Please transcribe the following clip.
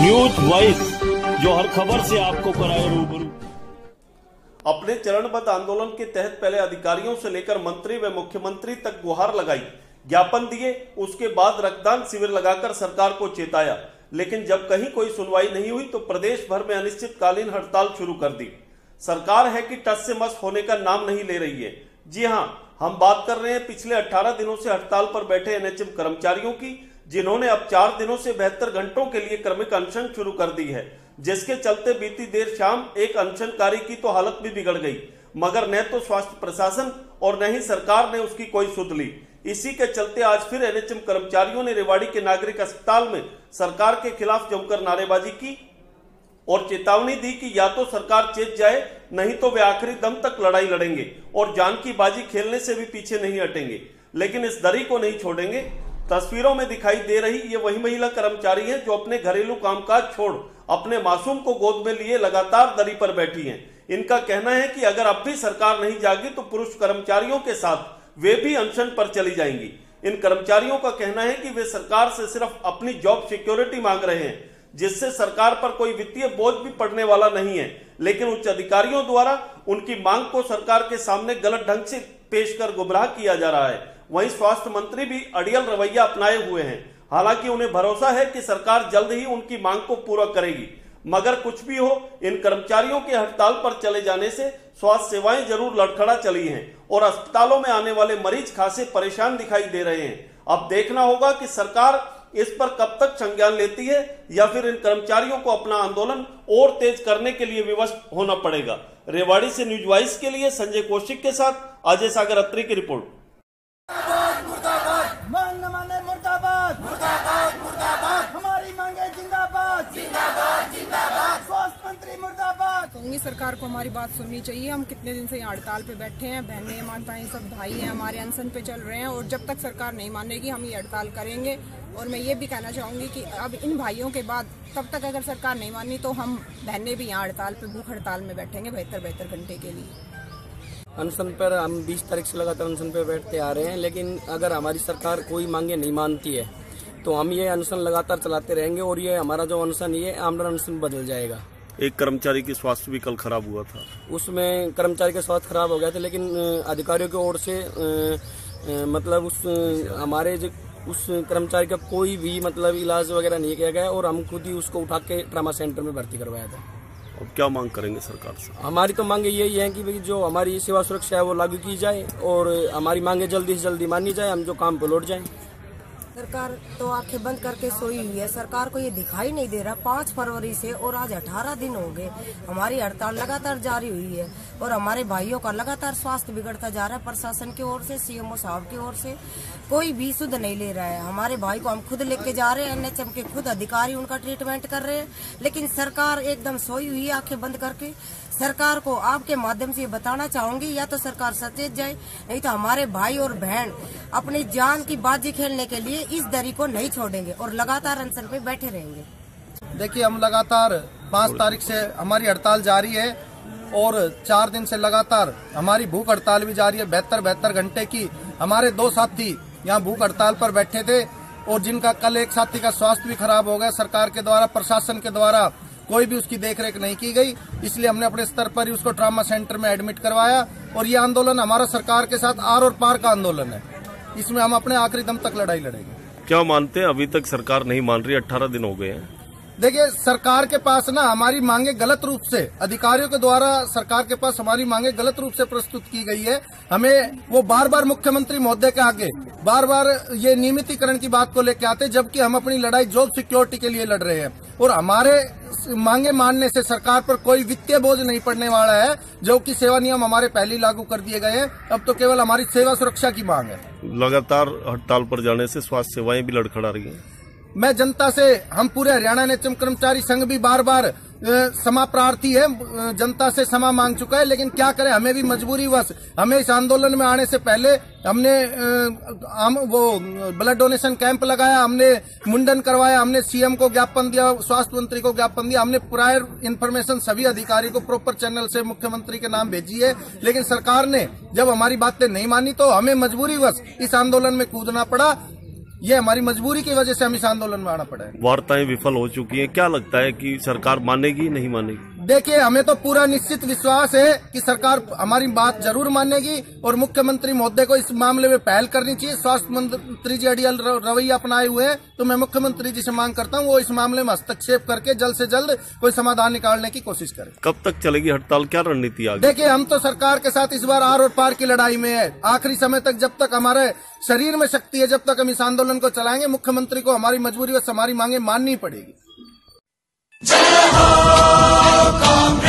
News voice, जो हर खबर से आपको कराए रूबरू। अपने चरणबद्ध आंदोलन के तहत पहले अधिकारियों से लेकर मंत्री व मुख्यमंत्री तक गुहार लगाई, ज्ञापन दिए, उसके बाद रक्तदान शिविर लगाकर सरकार को चेताया। लेकिन जब कहीं कोई सुनवाई नहीं हुई तो प्रदेश भर में अनिश्चितकालीन हड़ताल शुरू कर दी। सरकार है कि टस से मस होने का नाम नहीं ले रही है। जी हां, हम बात कर रहे हैं पिछले 18 दिनों से हड़ताल पर बैठे एनएचएम कर्मचारियों की, जिन्होंने अब 4 दिनों से 72 घंटों के लिए क्रमिक अनशन शुरू कर दी है, जिसके चलते बीती देर शाम एक अनशनकारी की तो हालत भी बिगड़ गई, मगर न तो स्वास्थ्य प्रशासन और न ही सरकार ने उसकी कोई सुध ली। इसी के चलते आज फिर एनएचएम कर्मचारियों ने रेवाड़ी के नागरिक अस्पताल में सरकार के खिलाफ जमकर नारेबाजी की और चेतावनी दी कि या तो सरकार चेत जाए, नहीं तो वे आखिरी दम तक लड़ाई लड़ेंगे और जान की बाजी खेलने से भी पीछे नहीं हटेंगे, लेकिन इस दरी को नहीं छोड़ेंगे। तस्वीरों में दिखाई दे रही ये वही महिला कर्मचारी हैं जो अपने घरेलू कामकाज छोड़ अपने मासूम को गोद में लिए लगातार दरी पर बैठी हैं। इनका कहना है कि अगर अब भी सरकार नहीं जागी तो पुरुष कर्मचारियों के साथ वे भी अनशन पर चली जाएंगी। इन कर्मचारियों का कहना है कि वे सरकार से सिर्फ अपनी जॉब सिक्योरिटी मांग रहे हैं, जिससे सरकार पर कोई वित्तीय बोझ भी पड़ने वाला नहीं है, लेकिन उच्च अधिकारियों द्वारा उनकी मांग को सरकार के सामने गलत ढंग से पेश कर गुमराह किया जा रहा है। वहीं स्वास्थ्य मंत्री भी अड़ियल रवैया अपनाए हुए हैं। हालांकि उन्हें भरोसा है कि सरकार जल्द ही उनकी मांग को पूरा करेगी, मगर कुछ भी हो, इन कर्मचारियों के हड़ताल पर चले जाने से स्वास्थ्य सेवाएं जरूर लड़खड़ा चली हैं और अस्पतालों में आने वाले मरीज खासे परेशान दिखाई दे रहे हैं। अब देखना होगा कि सरकार इस पर कब तक संज्ञान लेती है या फिर इन कर्मचारियों को अपना आंदोलन और तेज करने के लिए विवश होना पड़ेगा। रेवाड़ी से न्यूज वॉइस के लिए संजय कौशिक के साथ अजय सागर अत्री की रिपोर्ट। मांग न माने मुर्दाबाद, मुर्दाबाद, मुर्दाबाद, हमारी मांगे जिंदाबाद, जिंदाबाद, जिंदाबाद, स्वास्थ्य मंत्री मुर्दाबाद। कहूंगी सरकार को हमारी बात सुननी चाहिए। हम कितने दिन से यहाँ हड़ताल पे बैठे हैं, बहनें माताएं सब भाई हैं हमारे अनशन पे चल रहे हैं और जब तक सरकार नहीं मानेगी हम ये हड़ताल करेंगे। और मैं ये भी कहना चाहूंगी कि अब इन भाइयों के बाद तब तक अगर सरकार नहीं मानी तो हम बहनें भी यहाँ हड़ताल पे भूख हड़ताल में बैठेंगे 72 घंटे के लिए। अनशन पर हम 20 तारीख से लगातार अनशन पर बैठते आ रहे हैं, लेकिन अगर हमारी सरकार कोई मांगे नहीं मानती है तो हम ये अनशन लगातार चलाते रहेंगे और ये हमारा जो अनशन ये आमरण अनशन बदल जाएगा। एक कर्मचारी की स्वास्थ्य भी कल खराब हुआ था, उसमें कर्मचारी का स्वास्थ्य खराब हो गया था, लेकिन अधिकारियों की ओर से मतलब उस कर्मचारी का कोई भी मतलब इलाज वगैरह नहीं किया गया और हम खुद ही उसको उठा के ट्रामा सेंटर में भर्ती करवाया था। अब क्या मांग करेंगे सरकार से? हमारी तो मांगे यही है कि जो हमारी सेवा सुरक्षा है वो लागू की जाए और हमारी मांगे जल्दी से जल्दी मानी जाए, हम जो काम पे लौट जाएं। सरकार तो आंखें बंद करके सोई हुई है। सरकार को ये दिखाई नहीं दे रहा 5 फरवरी से और आज 18 दिन हो गए हमारी हड़ताल लगातार जारी हुई है और हमारे भाइयों का लगातार स्वास्थ्य बिगड़ता जा रहा है। प्रशासन की ओर से, सीएमओ साहब की ओर से कोई भी सुध नहीं ले रहा है। हमारे भाई को हम खुद लेके जा रहे हैं, एनएचएम के खुद अधिकारी उनका ट्रीटमेंट कर रहे हैं, लेकिन सरकार एकदम सोई हुई है आंखें बंद करके। सरकार को आपके माध्यम से बताना चाहूंगी, या तो सरकार सचेत जाए, नहीं तो हमारे भाई और बहन अपनी जान की बाजी खेलने के लिए इस दरी को नहीं छोड़ेंगे और लगातार अनशन पे बैठे रहेंगे। देखिए, हम लगातार 5 तारीख से हमारी हड़ताल जारी है और 4 दिन से लगातार हमारी भूख हड़ताल भी जारी है 72 घंटे की। हमारे 2 साथी यहाँ भूख हड़ताल पर बैठे थे और जिनका कल एक साथी का स्वास्थ्य भी खराब हो गया। सरकार के द्वारा, प्रशासन के द्वारा कोई भी उसकी देखरेख नहीं की गई, इसलिए हमने अपने स्तर पर ही उसको ट्रामा सेंटर में एडमिट करवाया। और ये आंदोलन हमारा सरकार के साथ आर और पार का आंदोलन है, इसमें हम अपने आखिरी दम तक लड़ाई लड़ेंगे। क्या मानते हैं अभी तक सरकार नहीं मान रही? 18 दिन हो गए हैं। देखिए, सरकार के पास ना हमारी मांगे गलत रूप से, अधिकारियों के द्वारा सरकार के पास हमारी मांगे गलत रूप से प्रस्तुत की गई है। हमें वो बार बार मुख्यमंत्री महोदय के आगे बार बार ये नियमितीकरण की बात को लेकर आते, जबकि हम अपनी लड़ाई जॉब सिक्योरिटी के लिए लड़ रहे हैं और हमारे मांगे मानने से सरकार पर कोई वित्तीय बोझ नहीं पड़ने वाला है, जो कि सेवा नियम हमारे पहले ही लागू कर दिए गए हैं। अब तो केवल हमारी सेवा सुरक्षा की मांग है। लगातार हड़ताल पर जाने से स्वास्थ्य सेवाएं भी लड़खड़ा रही हैं। मैं जनता से, हम पूरे हरियाणा एनएचएम कर्मचारी संघ भी बार बार क्षमा प्रार्थी है, जनता से क्षमा मांग चुका है, लेकिन क्या करें, हमें भी मजबूरीवश हमें इस आंदोलन में आने से पहले हमने वो ब्लड डोनेशन कैंप लगाया, हमने मुंडन करवाया, हमने सीएम को ज्ञापन दिया, स्वास्थ्य मंत्री को ज्ञापन दिया, हमने प्रायर इन्फॉर्मेशन सभी अधिकारी को प्रॉपर चैनल से मुख्यमंत्री के नाम भेजी है। लेकिन सरकार ने जब हमारी बातें नहीं मानी तो हमें मजबूरीवश इस आंदोलन में कूदना पड़ा। ये हमारी मजबूरी की वजह से हम इस आंदोलन में आना पड़ा है। वार्ताएं विफल हो चुकी हैं, क्या लगता है कि सरकार मानेगी नहीं मानेगी? देखिए, हमें तो पूरा निश्चित विश्वास है कि सरकार हमारी बात जरूर मानेगी और मुख्यमंत्री महोदय को इस मामले में पहल करनी चाहिए। स्वास्थ्य मंत्री जी अड़ियल रवैया अपनाए हुए हैं, तो मैं मुख्यमंत्री जी से मांग करता हूं वो इस मामले में हस्तक्षेप करके जल्द से जल्द कोई समाधान निकालने की कोशिश करें। कब तक चलेगी हड़ताल, क्या रणनीति आगे? देखिए, हम तो सरकार के साथ इस बार आर और पार की लड़ाई में है। आखिरी समय तक जब तक हमारे शरीर में शक्ति है, जब तक हम इस आंदोलन को चलाएंगे। मुख्यमंत्री को हमारी मजबूरी और हमारी मांगे माननी पड़ेगी। जय हो कांग्रेस।